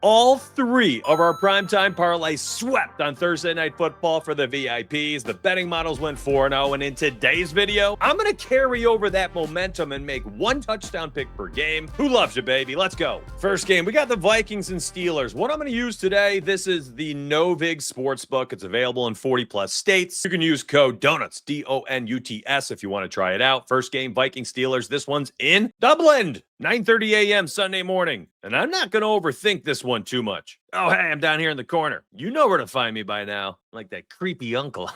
All three of our primetime parlays swept on Thursday Night Football for the VIPs. The betting models went 4-0, and in today's video, I'm going to carry over that momentum and make one touchdown pick per game. Who loves you, baby? Let's go. First game, we got the Vikings and Steelers. What I'm going to use today, this is the No-Vig Sportsbook. It's available in 40-plus states. You can use code DONUTS, DONUTS, if you want to try it out. First game, Vikings-Steelers. This one's in Dublin, 9:30 a.m. Sunday morning. And I'm not going to overthink this one too much. Oh, hey, I'm down here in the corner. You know where to find me by now. Like that creepy uncle.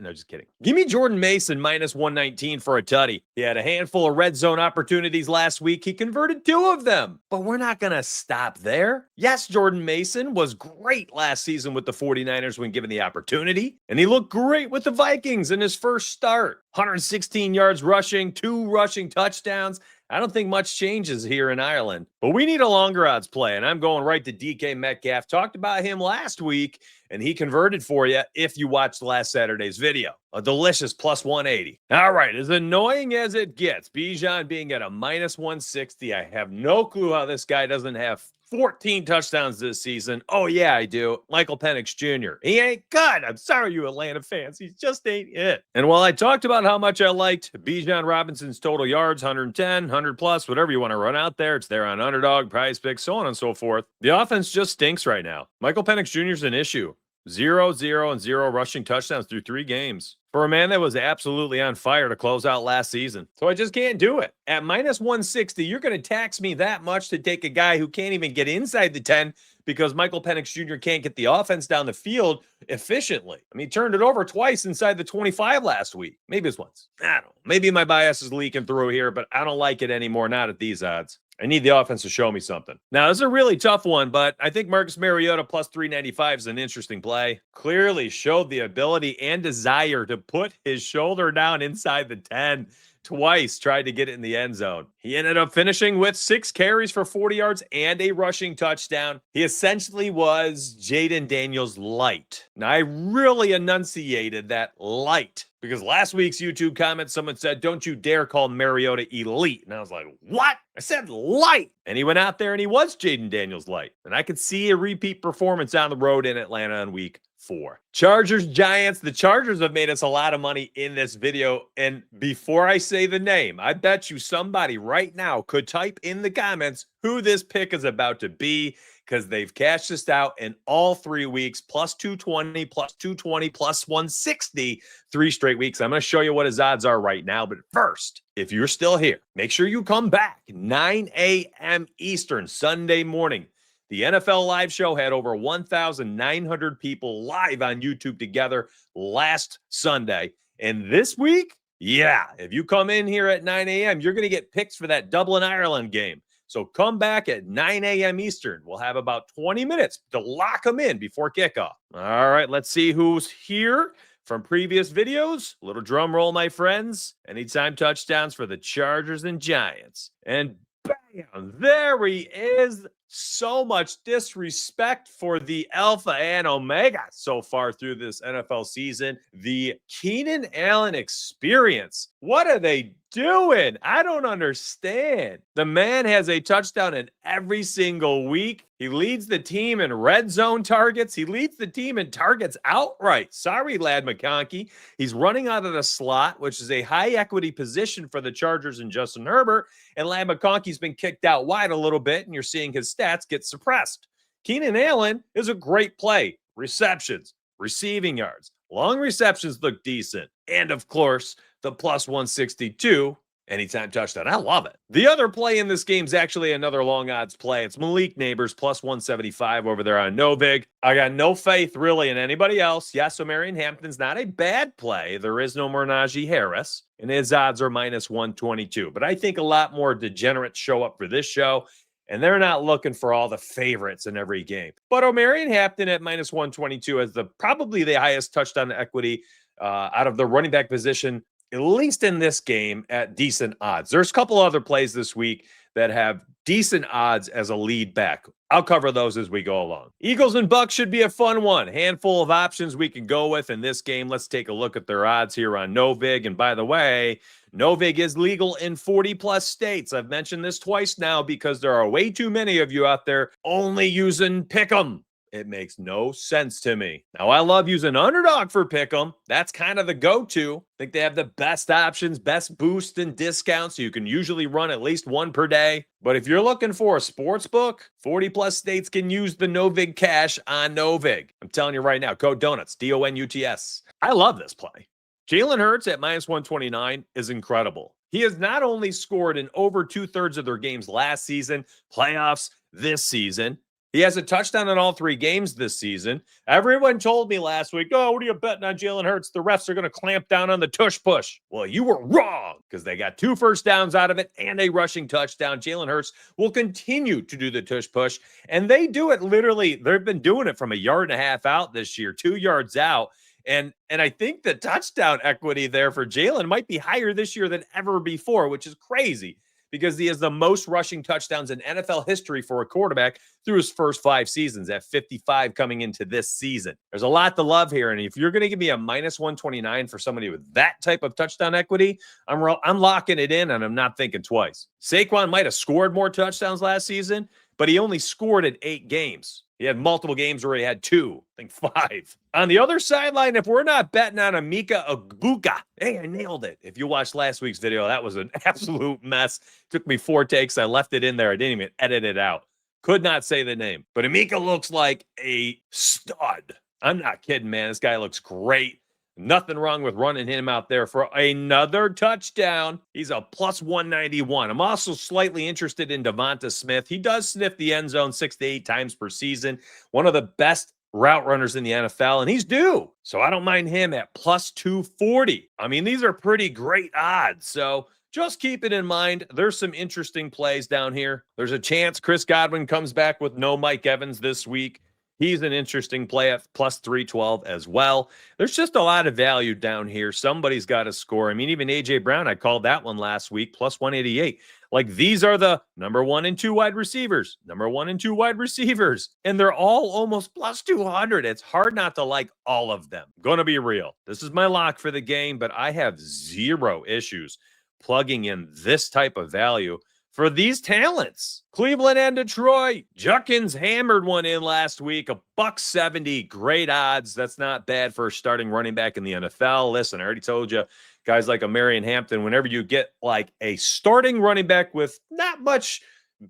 No, just kidding. Give me Jordan Mason minus 119 for a tutty. He had a handful of red zone opportunities last week. He converted 2 of them. But we're not going to stop there. Yes, Jordan Mason was great last season with the 49ers when given the opportunity. And he looked great with the Vikings in his first start. 116 yards rushing, 2 rushing touchdowns. I don't think much changes here in Ireland, but we need a longer odds play, and I'm going right to DK Metcalf. Talked about him last week, and he converted for you if you watched last Saturday's video. A delicious plus 180. All right, as annoying as it gets, Bijan being at a minus 160, I have no clue how this guy doesn't have 14 touchdowns this season. Oh, yeah, I do. Michael Penix Jr. He ain't good. I'm sorry, you Atlanta fans. He just ain't it. And while I talked about how much I liked Bijan Robinson's total yards, 110, 100 plus, whatever you want to run out there, it's there on Underdog, Prize Picks, so on and so forth. The offense just stinks right now. Michael Penix Jr. is an issue. 0, 0, and 0 rushing touchdowns through 3 games. For a man that was absolutely on fire to close out last season. So I just can't do it. At minus 160, you're going to tax me that much to take a guy who can't even get inside the 10 because Michael Penix Jr. can't get the offense down the field efficiently. I mean, he turned it over twice inside the 25 last week. Maybe it's once. I don't know. Maybe my bias is leaking through here, but I don't like it anymore, not at these odds. I need the offense to show me something. Now, this is a really tough one, but I think Marcus Mariota plus 395 is an interesting play. Clearly showed the ability and desire to put his shoulder down inside the 10 twice, tried to get it in the end zone. He ended up finishing with 6 carries for 40 yards and a rushing touchdown. He essentially was Jaden Daniels light. Now, I really enunciated that light because last week's YouTube comment, someone said, don't you dare call Mariota elite. And I was like, what? I said light. And he went out there and he was Jaden Daniels light. And I could see a repeat performance on the road in Atlanta on week 4. Chargers, Giants. The Chargers have made us a lot of money in this video. And before I say the name, I bet you somebody right now could type in the comments who this pick is about to be because they've cashed this out in all 3 weeks, plus 220, plus 220, plus 160, 3 straight weeks. I'm going to show you what his odds are right now. But first, if you're still here, make sure you come back 9 a.m. Eastern Sunday morning. The NFL live show had over 1,900 people live on YouTube together last Sunday. And this week, yeah, if you come in here at 9 a.m., you're going to get picks for that Dublin, Ireland game. So come back at 9 a.m. Eastern. We'll have about 20 minutes to lock them in before kickoff. All right, let's see who's here from previous videos. A little drum roll, my friends. Anytime touchdowns for the Chargers and Giants. And bam, there he is. So much disrespect for the Alpha and Omega so far through this NFL season. The Keenan Allen experience. What are they doing? I don't understand. The man has a touchdown in every single week. He leads the team in red zone targets. He leads the team in targets outright. Sorry, Lad McConkey. He's running out of the slot, which is a high equity position for the Chargers and Justin Herbert. And Lad McConkey's been kicked out wide a little bit, and you're seeing his stats get suppressed. Keenan Allen is a great play. Receptions, receiving yards, long receptions look decent. And of course, the plus 162 anytime touchdown. I love it. The other play in this game is actually another long odds play. It's Malik Neighbors plus 175 over there on Novig. I got no faith really in anybody else. Yes, Omarion Hampton's not a bad play. There is no more Najee Harris, and his odds are minus 122. But I think a lot more degenerates show up for this show, and they're not looking for all the favorites in every game. But Omarion Hampton at minus 122 has probably the highest touchdown equity out of the running back position, at least in this game, at decent odds. There's a couple other plays this week that have decent odds as a lead back. I'll cover those as we go along. Eagles and Bucks should be a fun one. Handful of options we can go with in this game. Let's take a look at their odds here on Novig. And by the way, Novig is legal in 40 plus states. I've mentioned this twice now because there are way too many of you out there only using Pick'em. It makes no sense to me. Now, I love using Underdog for Pick'em. That's kind of the go-to. I think they have the best options, best boost and discounts. So you can usually run at least one per day. But if you're looking for a sports book, 40 plus states can use the Novig cash on Novig. I'm telling you right now, code DONUTS, DONUTS. I love this play. Jalen Hurts at minus 129 is incredible. He has not only scored in over 2/3 of their games last season, playoffs this season. He has a touchdown in all 3 games this season. Everyone told me last week, oh, what are you betting on Jalen Hurts? The refs are going to clamp down on the tush push. Well, you were wrong because they got 2 first downs out of it and a rushing touchdown. Jalen Hurts will continue to do the tush push, and they do it literally. They've been doing it from 1.5 yards out this year, 2 yards out. And I think the touchdown equity there for Jalen might be higher this year than ever before, which is crazy because he has the most rushing touchdowns in NFL history for a quarterback through his first 5 seasons at 55 coming into this season. There's a lot to love here. And if you're going to give me a minus 129 for somebody with that type of touchdown equity, I'm locking it in and I'm not thinking twice. Saquon might have scored more touchdowns last season, but he only scored in 8 games. He had multiple games where he had 2, I think 5. On the other sideline, if we're not betting on Emeka Egbuka, hey, I nailed it. If you watched last week's video, that was an absolute mess. Took me 4 takes. I left it in there. I didn't even edit it out. Could not say the name. But Emeka looks like a stud. I'm not kidding, man. This guy looks great. Nothing wrong with running him out there for another touchdown. He's a plus 191. I'm also slightly interested in Devonta Smith. He does sniff the end zone 6 to 8 times per season. One of the best route runners in the NFL, and he's due. So I don't mind him at plus 240. I mean, these are pretty great odds. So just keep it in mind. There's some interesting plays down here. There's a chance Chris Godwin comes back with no Mike Evans this week. He's an interesting play at plus 312 as well. There's just a lot of value down here. Somebody's got to score. I mean, even A.J. Brown, I called that one last week, plus 188. Like, these are the number 1 and 2 wide receivers, number 1 and 2 wide receivers, and they're all almost plus 200. It's hard not to like all of them. Gonna be real. This is my lock for the game, but I have 0 issues plugging in this type of value for these talents. Cleveland and Detroit. Juckins hammered one in last week. $170. Great odds. That's not bad for a starting running back in the NFL. Listen, I already told you, guys like a Marion Hampton, whenever you get like a starting running back with not much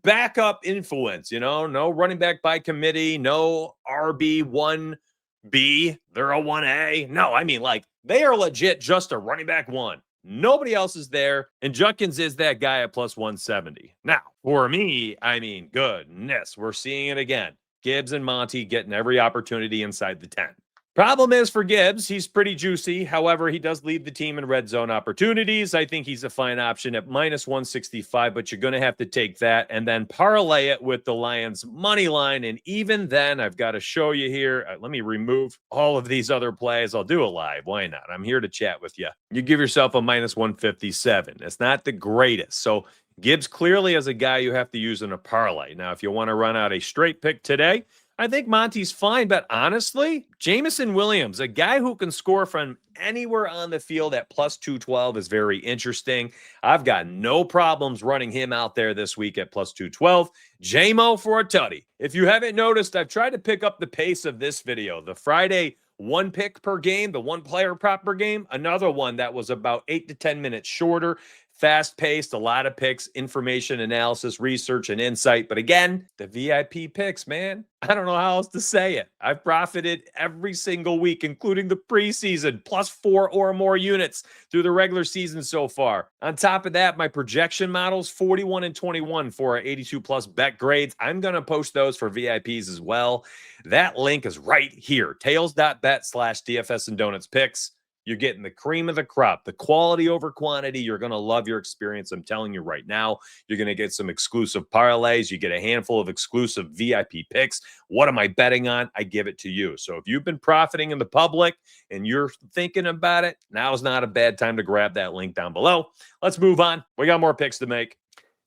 backup influence, no running back by committee, no RB1B, they're a 1A. No, I mean, like, they are legit just a running back 1. Nobody else is there, and Junkins is that guy at plus 170. Now, for me, I mean, goodness, we're seeing it again. Gibbs and Monty getting every opportunity inside the 10. Problem is for Gibbs, he's pretty juicy. However, he does lead the team in red zone opportunities. I think he's a fine option at minus 165, but you're going to have to take that and then parlay it with the Lions money line. And even then, I've got to show you here. Let me remove all of these other plays. I'll do it live. Why not? I'm here to chat with you. You give yourself a minus 157. It's not the greatest. So Gibbs clearly is a guy you have to use in a parlay. Now, if you want to run out a straight pick today, I think Monty's fine, but honestly, Jameson Williams, a guy who can score from anywhere on the field at plus 212 is very interesting. I've got no problems running him out there this week at plus 212. J-Mo for a tutty. If you haven't noticed, I've tried to pick up the pace of this video. The Friday 1 pick per game, the 1 player prop per game, another one that was about 8 to 10 minutes shorter. Fast-paced, a lot of picks, information, analysis, research, and insight. But again, the VIP picks, man. I don't know how else to say it. I've profited every single week, including the preseason, plus 4 or more units through the regular season so far. On top of that, my projection models, 41 and 21 for our 82-plus bet grades. I'm going to post those for VIPs as well. That link is right here, tails.bet/DFS and Donuts picks. You're getting the cream of the crop, the quality over quantity. You're going to love your experience. I'm telling you right now, you're going to get some exclusive parlays. You get a handful of exclusive VIP picks. What am I betting on? I give it to you. So if you've been profiting in the public and you're thinking about it, now is not a bad time to grab that link down below. Let's move on. We got more picks to make.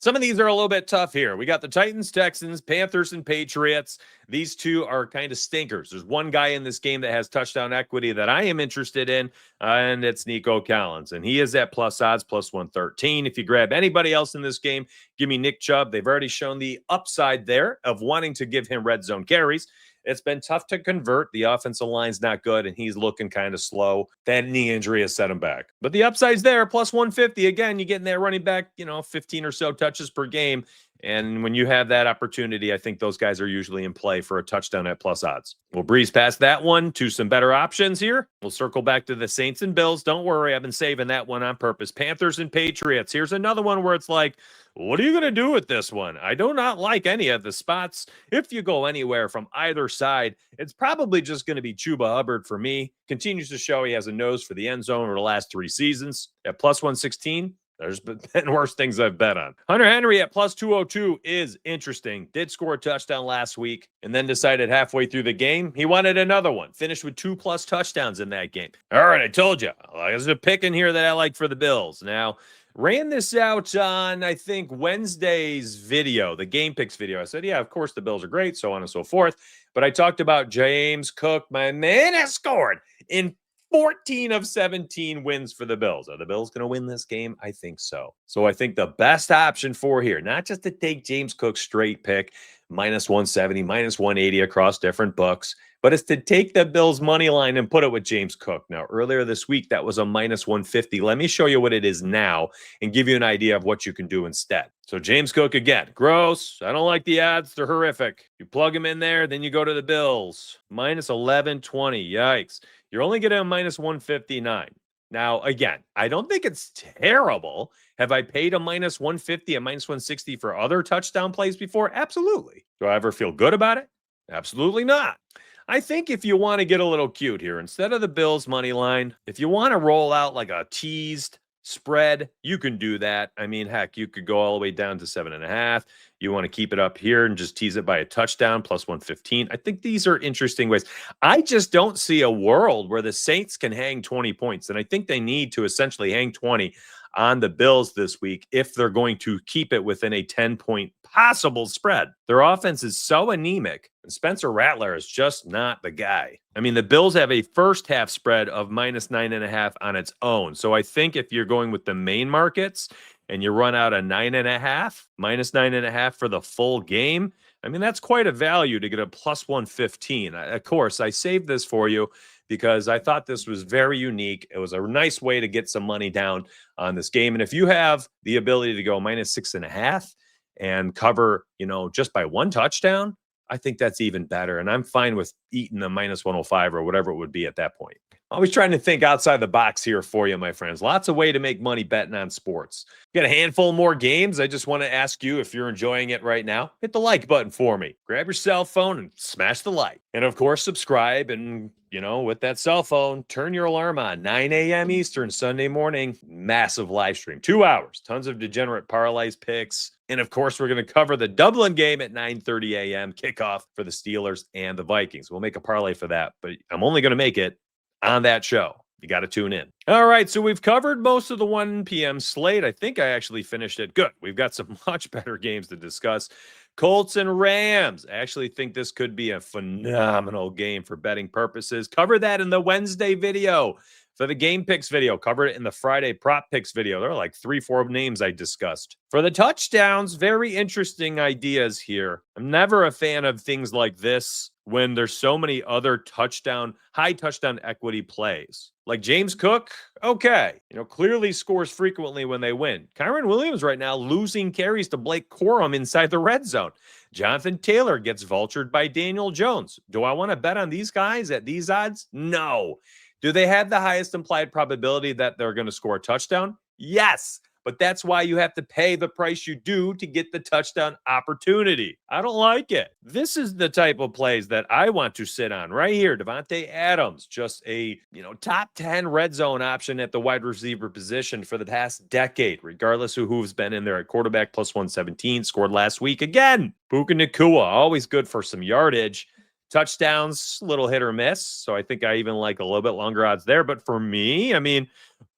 Some of these are a little bit tough here. We got the Titans, Texans, Panthers, and Patriots. These two are kind of stinkers. There's one guy in this game that has touchdown equity that I am interested in, and it's Nico Collins. And he is at plus odds, plus 113. If you grab anybody else in this game, give me Nick Chubb. They've already shown the upside there of wanting to give him red zone carries. It's been tough to convert. The offensive line's not good, and he's looking kind of slow. That knee injury has set him back. But the upside's there, plus 150. Again, you get in that running back, 15 or so touches per game. And when you have that opportunity, I think those guys are usually in play for a touchdown at plus odds. We'll breeze past that one to some better options here. We'll circle back to the Saints and Bills. Don't worry, I've been saving that one on purpose. Panthers and Patriots. Here's another one where it's like, what are you going to do with this one? I do not like any of the spots. If you go anywhere from either side, it's probably just going to be Chuba Hubbard for me. Continues to show he has a nose for the end zone over the last 3 seasons. At plus 116, there's been worse things I've bet on. Hunter Henry at plus 202 is interesting. Did score a touchdown last week and then decided halfway through the game he wanted another one. Finished with 2+ touchdowns in that game. All right, I told you. There's a pick in here that I like for the Bills. Now, ran this out on, I think, Wednesday's video, the Game Picks video. I said, yeah, of course the Bills are great, so on and so forth. But I talked about James Cook. My man has scored in 14 of 17 wins for the Bills. Are the Bills going to win this game? I think so. So I think the best option for here, not just to take James Cook's straight pick, minus 170, minus 180 across different books, but it's to take the Bills money line and put it with James Cook. Now, earlier this week, that was a minus 150. Let me show you what it is now and give you an idea of what you can do instead. So James Cook again, gross. I don't like the odds. They're horrific. You plug him in there, then you go to the Bills. Minus 1120. Yikes. You're only getting a minus 159. Now, again, I don't think it's terrible. Have I paid a minus 150, a minus 160 for other touchdown plays before? Absolutely. Do I ever feel good about it? Absolutely not. I think if you want to get a little cute here, instead of the Bills money line, if you want to roll out like a teased spread, you can do that. I mean, heck, you could go all the way down to 7.5. You want to keep it up here and just tease it by a touchdown, plus 115. I think these are interesting ways. I just don't see a world where the Saints can hang 20 points. And I think they need to essentially hang 20 on the Bills this week if they're going to keep it within a 10-point possible spread. Their offense is so anemic, and Spencer Rattler is just not the guy. I mean, the Bills have a first half spread of minus 9.5 on its own. So I think if you're going with the main markets and you run out a 9.5, minus 9.5 for the full game, I mean, that's quite a value to get a plus 115. Of course, I saved this for you because I thought this was very unique. It was a nice way to get some money down on this game. And if you have the ability to go minus 6.5 and cover, just by one touchdown, I think that's even better. And I'm fine with eating the minus 105 or whatever it would be at that point. Always trying to think outside the box here for you, my friends. Lots of way to make money betting on sports. Got a handful more games. I just want to ask you if you're enjoying it right now. Hit the like button for me. Grab your cell phone and smash the like. And of course, subscribe. And, with that cell phone, turn your alarm on. 9 a.m. Eastern, Sunday morning. Massive live stream. 2 hours. Tons of degenerate parlays, picks. And of course, we're going to cover the Dublin game at 9:30 a.m. kickoff for the Steelers and the Vikings. We'll make a parlay for that, but I'm only going to make it on that show. You got to tune in. All right, so we've covered most of the 1 p.m. slate. I think I actually finished it good. We've got some much better games to discuss. Colts and Rams. I actually think this could be a phenomenal game for betting purposes. Cover that in the Wednesday video. For the Game Picks video, covered it in the Friday Prop Picks video. There are like 3-4 names I discussed. For the touchdowns, very interesting ideas here. I'm never a fan of things like this when there's so many other high touchdown equity plays. Like James Cook, okay. Clearly scores frequently when they win. Kyron Williams right now losing carries to Blake Corum inside the red zone. Jonathan Taylor gets vultured by Daniel Jones. Do I want to bet on these guys at these odds? No. Do they have the highest implied probability that they're going to score a touchdown? Yes, but that's why you have to pay the price you do to get the touchdown opportunity. I don't like it. This is the type of plays that I want to sit on right here. Devontae Adams, just a top 10 red zone option at the wide receiver position for the past decade, regardless of who's been in there at quarterback, plus 117, scored last week again. Puka Nacua, always good for some yardage. Touchdowns, little hit or miss. So I think I even like a little bit longer odds there. But for me,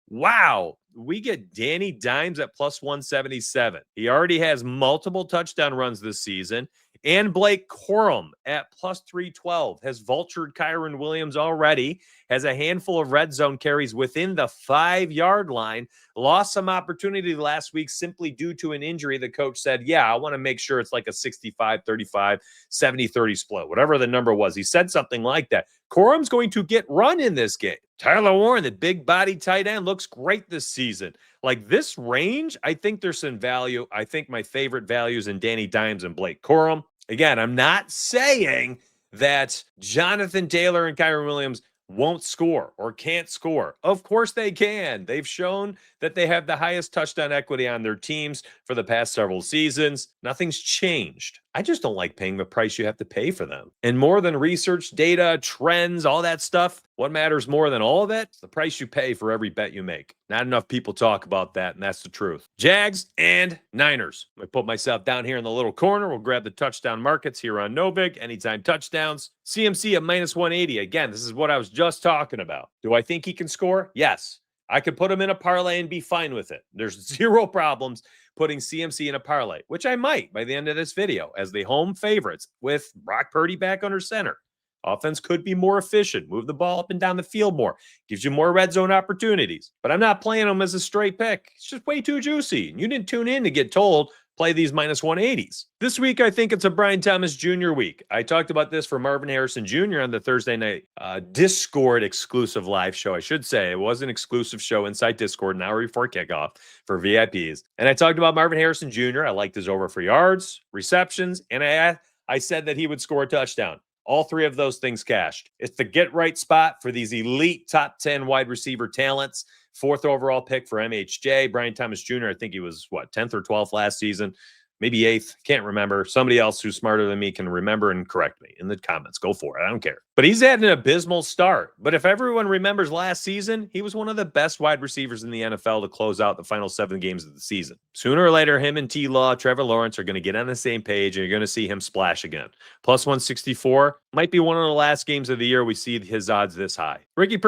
wow, we get Danny Dimes at plus 177. He already has multiple touchdown runs this season. And Blake Corum at plus 312 has vultured Kyron Williams already, has a handful of red zone carries within the 5-yard line, lost some opportunity last week simply due to an injury. The coach said, yeah, I want to make sure it's like a 65-35, 70-30 split, whatever the number was. He said something like that. Corum's going to get run in this game. Tyler Warren, the big body tight end, looks great this season. Like this range, I think there's some value. I think my favorite values in Danny Dimes and Blake Corum. Again, I'm not saying that Jonathan Taylor and Kyron Williams won't score or can't score. Of course they can. They've shown that they have the highest touchdown equity on their teams for the past several seasons. Nothing's changed. I just don't like paying the price you have to pay for them. And more than research, data, trends, all that stuff, what matters more than all of it? The price you pay for every bet you make. Not enough people talk about that, and that's the truth. Jags and Niners. I put myself down here in the little corner. We'll grab the touchdown markets here on Novig. Anytime touchdowns. CMC at minus 180. Again, this is what I was just talking about. Do I think he can score? Yes. I could put him in a parlay and be fine with it. There's zero problems putting CMC in a parlay, which I might by the end of this video as the home favorites with Brock Purdy back under center. Offense could be more efficient, move the ball up and down the field more, gives you more red zone opportunities. But I'm not playing them as a straight pick. It's just way too juicy. And you didn't tune in to get told play these minus 180s. This week, I think it's a Brian Thomas Jr. week. I talked about this for Marvin Harrison Jr. on the Thursday night Discord exclusive live show. I should say it was an exclusive show inside Discord an hour before kickoff for VIPs. And I talked about Marvin Harrison Jr. I liked his over for yards, receptions, and I said that he would score a touchdown. All three of those things cashed. It's the get right spot for these elite top 10 wide receiver talents. 4th overall pick for MHJ. Brian Thomas Jr., I think he was, 10th or 12th last season? Maybe 8th. Can't remember. Somebody else who's smarter than me can remember and correct me in the comments. Go for it. I don't care. But he's had an abysmal start. But if everyone remembers last season, he was one of the best wide receivers in the NFL to close out the final 7 games of the season. Sooner or later, him and T-Law, Trevor Lawrence are going to get on the same page, and you're going to see him splash again. Plus 164 might be one of the last games of the year we see his odds this high. Ricky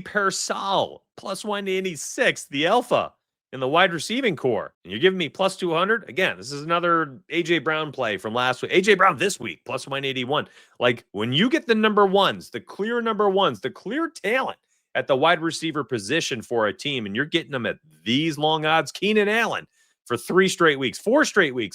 Pearsall, plus 186, the alpha in the wide receiving core. And you're giving me plus 200? Again, this is another A.J. Brown play from last week. A.J. Brown this week, plus 181. Like, when you get the number ones, the clear talent at the wide receiver position for a team, and you're getting them at these long odds, Keenan Allen for 4 straight weeks,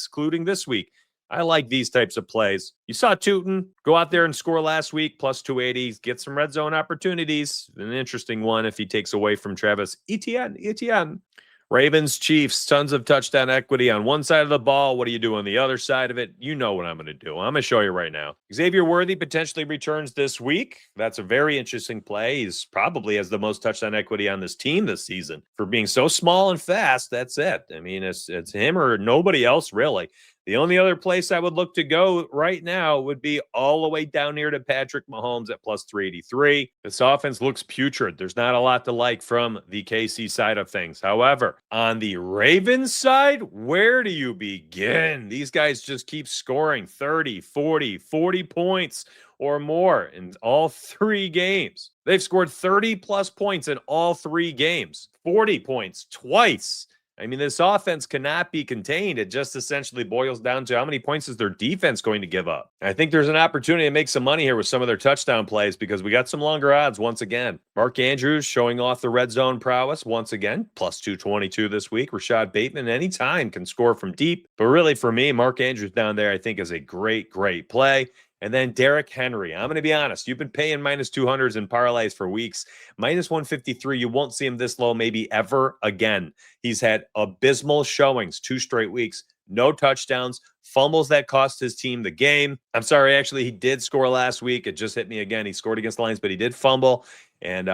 including this week. I like these types of plays. You saw Tootin go out there and score last week, plus 280, get some red zone opportunities. An interesting one if he takes away from Travis Etienne. Ravens, Chiefs, tons of touchdown equity on one side of the ball. What do you do on the other side of it? You know what I'm going to do. I'm going to show you right now. Xavier Worthy potentially returns this week. That's a very interesting play. He's probably has the most touchdown equity on this team this season. For being so small and fast, that's it. I mean, it's him or nobody else, really. The only other place I would look to go right now would be all the way down here to Patrick Mahomes at plus 383. This offense looks putrid. There's not a lot to like from the KC side of things. However, on the Ravens side, where do you begin? These guys just keep scoring 30, 40 points or more in all 3 games. They've scored 30-plus points in all 3 games, 40 points twice. I mean, this offense cannot be contained. It just essentially boils down to how many points is their defense going to give up. I think there's an opportunity to make some money here with some of their touchdown plays because we got some longer odds once again. Mark Andrews showing off the red zone prowess once again, plus 222 this week. Rashad Bateman anytime can score from deep. But really for me, Mark Andrews down there I think is a great play. And then Derrick Henry. I'm going to be honest. You've been paying minus 200s in parlays for weeks. Minus 153, you won't see him this low maybe ever again. He's had abysmal showings 2 straight weeks. No touchdowns, fumbles that cost his team the game. I'm sorry, actually, he did score last week. It just hit me again. He scored against the Lions, but he did fumble. And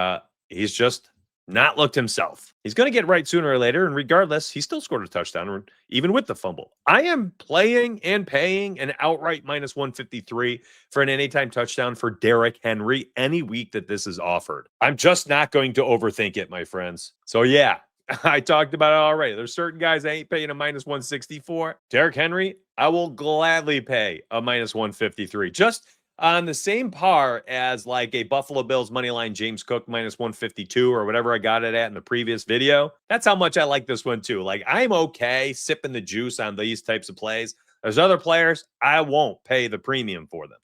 he's just not looked himself. He's going to get right sooner or later, and regardless, he still scored a touchdown, even with the fumble. I am playing and paying an outright minus 153 for an anytime touchdown for Derrick Henry any week that this is offered. I'm just not going to overthink it, my friends. So yeah, I talked about it already. There's certain guys I ain't paying a minus 164. Derrick Henry, I will gladly pay a minus 153. Just on the same par as like a Buffalo Bills money line James Cook minus 152 or whatever I got it at in the previous video. That's how much I like this one too. Like I'm okay sipping the juice on these types of plays. There's other players I won't pay the premium for them.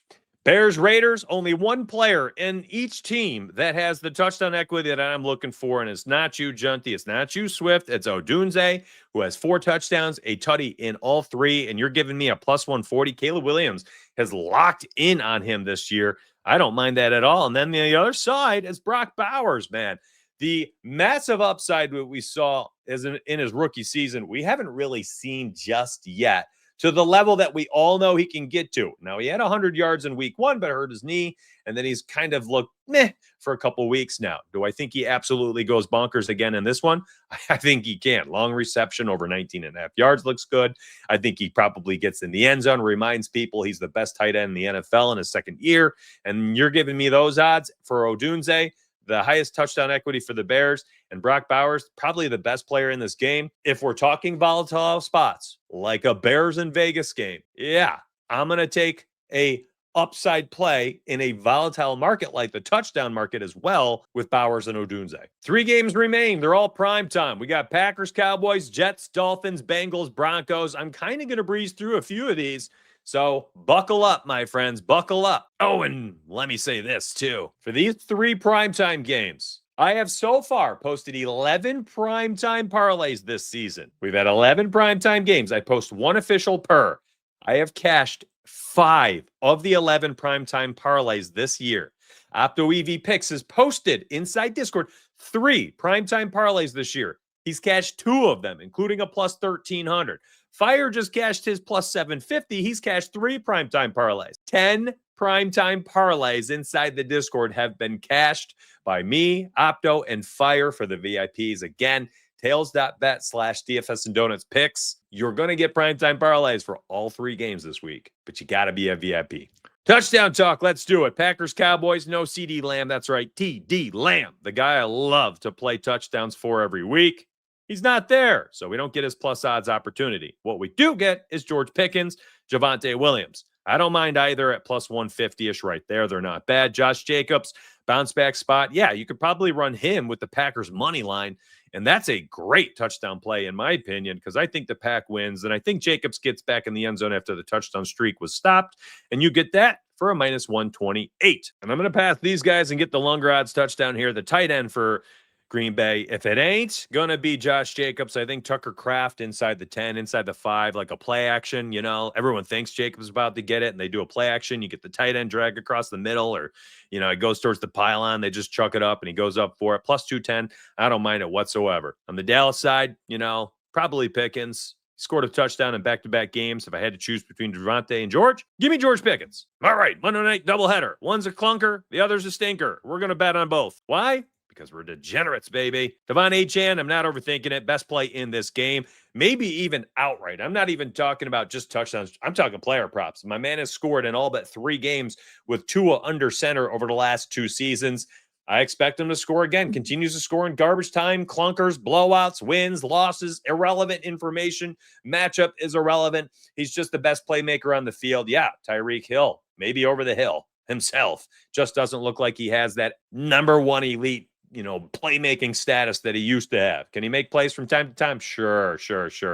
Bears, Raiders, only one player in each team that has the touchdown equity that I'm looking for, and it's not you, Junty. It's not you, Swift. It's Odunze, who has 4 touchdowns, a tutty in all 3, and you're giving me a plus 140. Caleb Williams has locked in on him this year. I don't mind that at all. And then the other side is Brock Bowers, man. The massive upside that we saw in his rookie season, we haven't really seen just yet, to the level that we all know he can get to. Now, he had 100 yards in week 1, but hurt his knee, and then he's kind of looked meh for a couple weeks now. Do I think he absolutely goes bonkers again in this one? I think he can. Long reception, over 19 and a half yards, looks good. I think he probably gets in the end zone, reminds people he's the best tight end in the NFL in his second year, and you're giving me those odds for Odunze, the highest touchdown equity for the Bears, and Brock Bowers, probably the best player in this game. If we're talking volatile spots, like a Bears in Vegas game, yeah, I'm going to take a upside play in a volatile market like the touchdown market as well with Bowers and Odunze. 3 games remain. They're all prime time. We got Packers, Cowboys, Jets, Dolphins, Bengals, Broncos. I'm kind of going to breeze through a few of these. So buckle up, my friends, buckle up. Oh, and let me say this too. For these 3 primetime games, I have so far posted 11 primetime parlays this season. We've had 11 primetime games. I post 1 official per. I have cashed 5 of the 11 primetime parlays this year. Opto EV Picks has posted inside Discord 3 primetime parlays this year. He's cashed 2 of them, including a plus 1,300. Fire just cashed his plus 750. He's cashed 3 primetime parlays. 10 primetime parlays inside the Discord have been cashed by me, Opto, and Fire for the VIPs. Again, tails.bet/DFS and Donuts picks. You're going to get primetime parlays for all 3 games this week, but you got to be a VIP. Touchdown talk. Let's do it. Packers, Cowboys, no CD Lamb. That's right. TD Lamb, the guy I love to play touchdowns for every week. He's not there, so we don't get his plus odds opportunity. What we do get is George Pickens, Javonte Williams. I don't mind either at plus 150-ish right there. They're not bad. Josh Jacobs, bounce back spot. Yeah, you could probably run him with the Packers money line, and that's a great touchdown play in my opinion, because I think the Pack wins, and I think Jacobs gets back in the end zone after the touchdown streak was stopped, and you get that for a minus 128. And I'm going to pass these guys and get the longer odds touchdown here. The tight end for Green Bay. If it ain't going to be Josh Jacobs, I think Tucker Kraft inside the 10, inside the 5, like a play action. You know, everyone thinks Jacobs is about to get it, and they do a play action. You get the tight end drag across the middle, or, you know, it goes towards the pylon. They just chuck it up, and he goes up for it. Plus 210. I don't mind it whatsoever. On the Dallas side, you know, probably Pickens. Scored a touchdown in back-to-back games. If I had to choose between Javonte and George, give me George Pickens. All right, Monday night doubleheader. One's a clunker, the other's a stinker. We're going to bet on both. Why? Because we're degenerates, baby. Devon Achane, I'm not overthinking it. Best play in this game. Maybe even outright. I'm not even talking about just touchdowns. I'm talking player props. My man has scored in all but 3 games with Tua under center over the last 2 seasons. I expect him to score again. Continues to score in garbage time, clunkers, blowouts, wins, losses, irrelevant information. Matchup is irrelevant. He's just the best playmaker on the field. Yeah, Tyreek Hill, maybe over the hill himself. Just doesn't look like he has that number 1 elite, you know, playmaking status that he used to have. Can he make plays from time to time? Sure.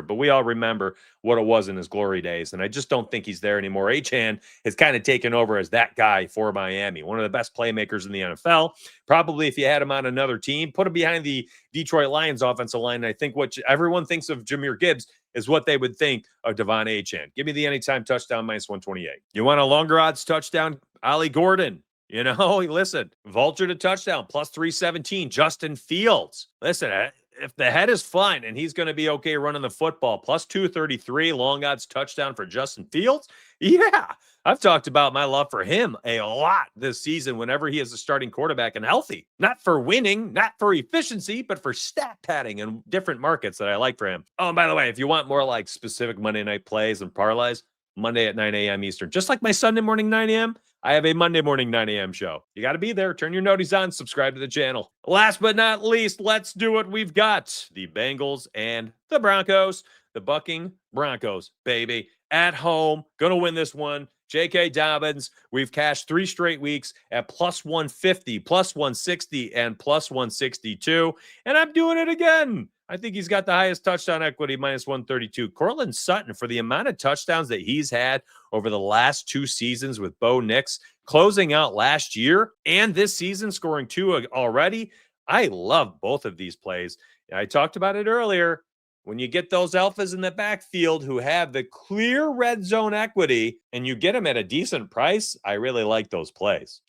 But we all remember what it was in his glory days, and I just don't think he's there anymore. Achane has kind of taken over as that guy for Miami, one of the best playmakers in the NFL. Probably if you had him on another team, put him behind the Detroit Lions offensive line, and I think what everyone thinks of Jahmyr Gibbs is what they would think of Devon Achane. Give me the anytime touchdown minus 128. You want a longer odds touchdown? Ollie Gordon. You know, listen, vulture to touchdown, plus 317. Justin Fields. Listen, if the head is fine and he's going to be okay running the football, plus 233, long odds touchdown for Justin Fields. Yeah, I've talked about my love for him a lot this season whenever he is a starting quarterback and healthy. Not for winning, not for efficiency, but for stat padding and different markets that I like for him. Oh, and by the way, if you want more like specific Monday night plays and parlays, Monday at 9 a.m. Eastern, just like my Sunday morning 9 a.m., I have a Monday morning 9 a.m. show. You got to be there. Turn your noties on. Subscribe to the channel. Last but not least, let's do what we've got. The Bengals and the Broncos. The bucking Broncos, baby. At home. Going to win this one. J.K. Dobbins, we've cashed 3 straight weeks at plus 150, plus 160, and plus 162. And I'm doing it again. I think he's got the highest touchdown equity, minus 132. Cortland Sutton, for the amount of touchdowns that he's had over the last 2 seasons with Bo Nix, closing out last year and this season, scoring 2 already. I love both of these plays. I talked about it earlier. When you get those alphas in the backfield who have the clear red zone equity and you get them at a decent price, I really like those plays.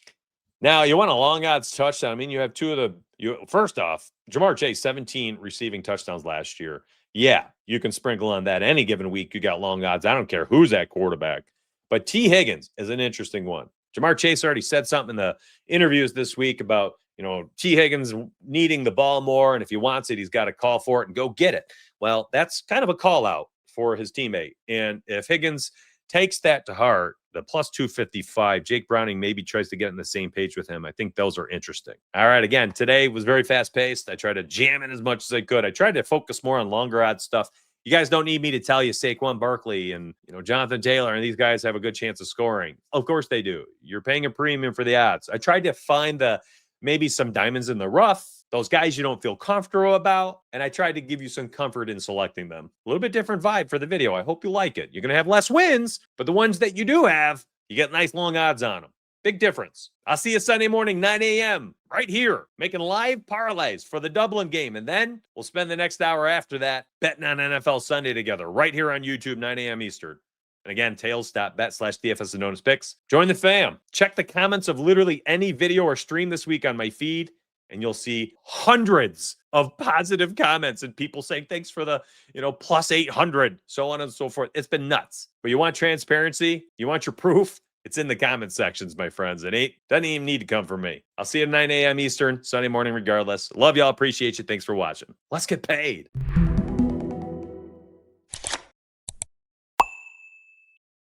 Now, you want a long odds touchdown. I mean, you have first off, Jamar Chase, 17 receiving touchdowns last year. Yeah, you can sprinkle on that any given week. You got long odds. I don't care who's at quarterback. But T. Higgins is an interesting one. Jamar Chase already said something in the interviews this week about, T. Higgins needing the ball more. And if he wants it, he's got to call for it and go get it. Well, that's kind of a call out for his teammate. And if Higgins takes that to heart, the plus 255, Jake Browning maybe tries to get on the same page with him. I think those are interesting. All right, again, today was very fast-paced. I tried to jam in as much as I could. I tried to focus more on longer odds stuff. You guys don't need me to tell you Saquon Barkley and Jonathan Taylor and these guys have a good chance of scoring. Of course they do. You're paying a premium for the odds. I tried to find maybe some diamonds in the rough, those guys you don't feel comfortable about, and I tried to give you some comfort in selecting them. A little bit different vibe for the video. I hope you like it. You're going to have less wins, but the ones that you do have, you get nice long odds on them. Big difference. I'll see you Sunday morning, 9 a.m., right here, making live parlays for the Dublin game, and then we'll spend the next hour after that betting on NFL Sunday together, right here on YouTube, 9 a.m. Eastern. And again, tails.bet/DFS and bonus picks. Join the fam. Check the comments of literally any video or stream this week on my feed, and you'll see hundreds of positive comments and people saying thanks for the, plus 800, so on and so forth. It's been nuts. But you want transparency? You want your proof? It's in the comment sections, my friends. It doesn't even need to come from me. I'll see you at 9 a.m. Eastern, Sunday morning regardless. Love y'all. Appreciate you. Thanks for watching. Let's get paid.